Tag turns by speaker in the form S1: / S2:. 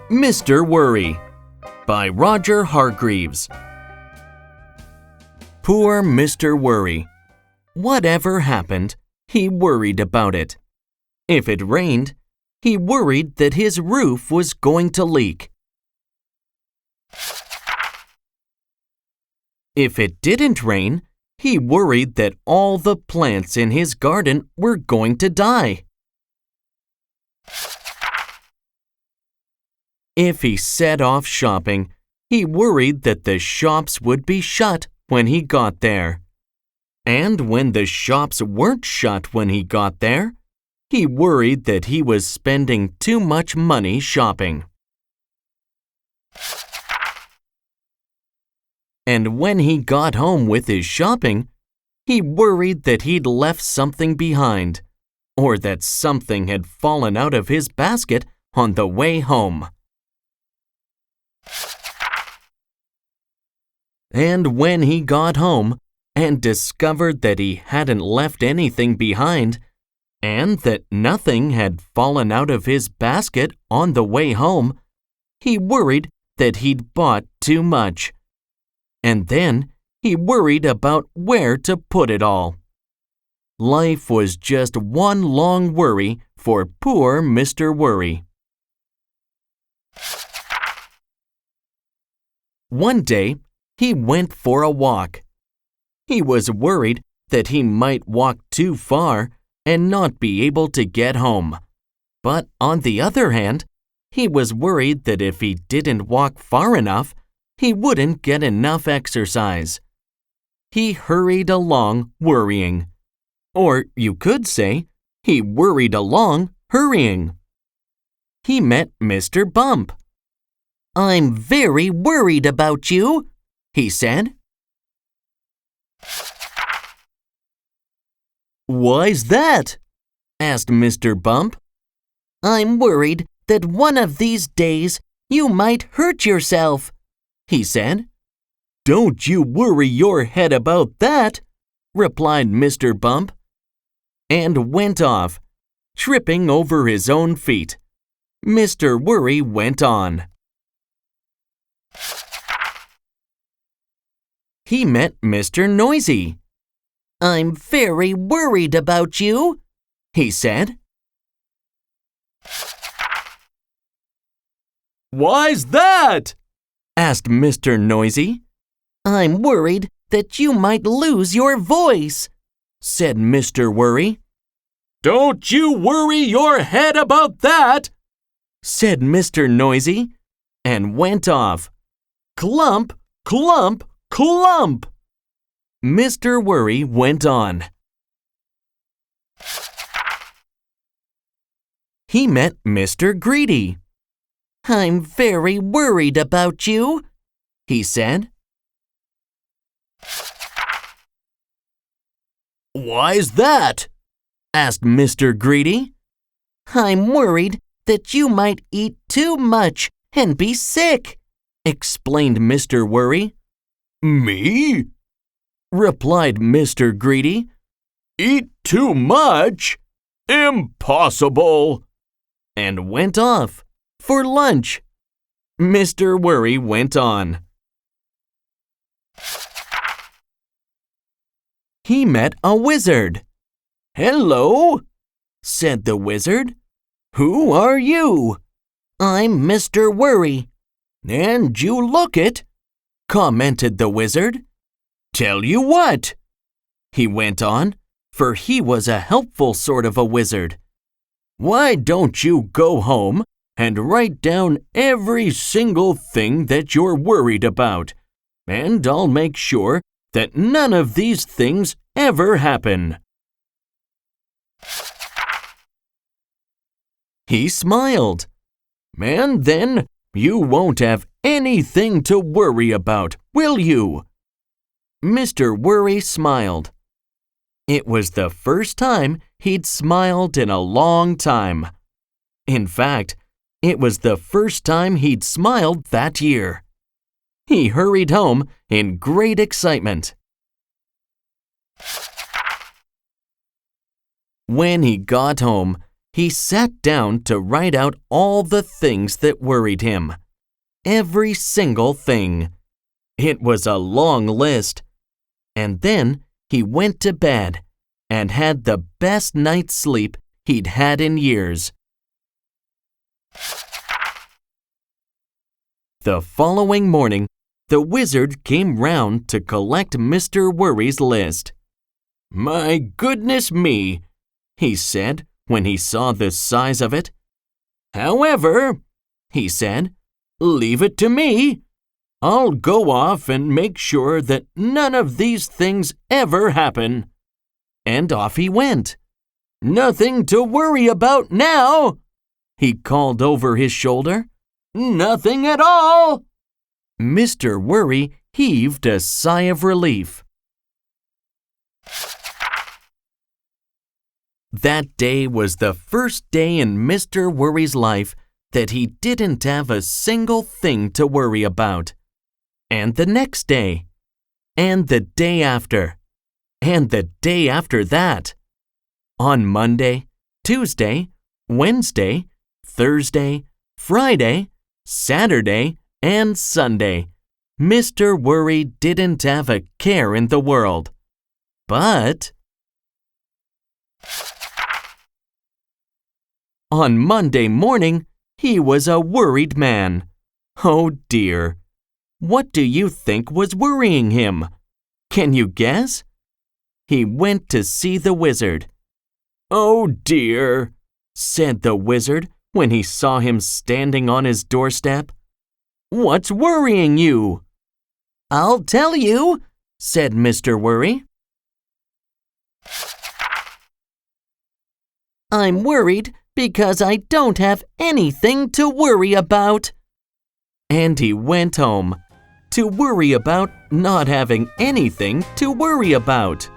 S1: Mr. Worry by Roger Hargreaves. Poor Mr. Worry. Whatever happened, he worried about it. If it rained, he worried that his roof was going to leak. If it didn't rain, he worried that all the plants in his garden were going to die. If he set off shopping, he worried that the shops would be shut when he got there. And when the shops weren't shut when he got there, he worried that he was spending too much money shopping. And when he got home with his shopping, he worried that he'd left something behind, or that something had fallen out of his basket on the way home. And when he got home and discovered that he hadn't left anything behind, and that nothing had fallen out of his basket on the way home, he worried that he'd bought too much. And then he worried about where to put it all. Life was just one long worry for poor Mr. Worry. One day, he went for a walk. He was worried that he might walk too far and not be able to get home. But on the other hand, he was worried that if he didn't walk far enough, he wouldn't get enough exercise. He hurried along worrying. Or you could say, he worried along hurrying. He met Mr. Bump. "I'm very worried about you," he said. "Why's that?" asked Mr. Bump. "I'm worried that one of these days you might hurt yourself," he said. "Don't you worry your head about that," replied Mr. Bump, and went off, tripping over his own feet. Mr. Worry went on. He met Mr. Noisy. "I'm very worried about you," he said. "Why's that?" asked Mr. Noisy. "I'm worried that you might lose your voice," said Mr. Worry. "Don't you worry your head about that," said Mr. Noisy, and went off. Clump, clump, clump! Mr. Worry went on. He met Mr. Greedy. "I'm very worried about you," he said. "Why's that?" asked Mr. Greedy. "I'm worried that you might eat too much and be sick," explained Mr. Worry. "Me?" replied Mr. Greedy. "Eat too much? Impossible!" and went off for lunch. Mr. Worry went on. He met a wizard. "Hello," said the wizard. "Who are you?" "I'm Mr. Worry." "And you look it," commented the wizard. "Tell you what," he went on, for he was a helpful sort of a wizard. "Why don't you go home and write down every single thing that you're worried about, and I'll make sure that none of these things ever happen." He smiled. "And then you won't have anything to worry about, will you?" Mr. Worry smiled. It was the first time he'd smiled in a long time. In fact, it was the first time he'd smiled that year. He hurried home in great excitement. When he got home, he sat down to write out all the things that worried him. Every single thing. It was a long list. And then he went to bed and had the best night's sleep he'd had in years. The following morning, the wizard came round to collect Mr. Worry's list. "My goodness me," he said when he saw the size of it. "However," he said, "leave it to me. I'll go off and make sure that none of these things ever happen." And off he went. "Nothing to worry about now," he called over his shoulder. "Nothing at all." Mr. Worry heaved a sigh of relief. That day was the first day in Mr. Worry's life that he didn't have a single thing to worry about. And the next day, and the day after, and the day after that. On Monday, Tuesday, Wednesday, Thursday, Friday, Saturday, and Sunday, Mr. Worry didn't have a care in the world. But on Monday morning, he was a worried man. Oh dear! What do you think was worrying him? Can you guess? He went to see the wizard. "Oh dear," said the wizard when he saw him standing on his doorstep. "What's worrying you?" "I'll tell you," said Mr. Worry. "I'm worried because I don't have anything to worry about." And he went home to worry about not having anything to worry about.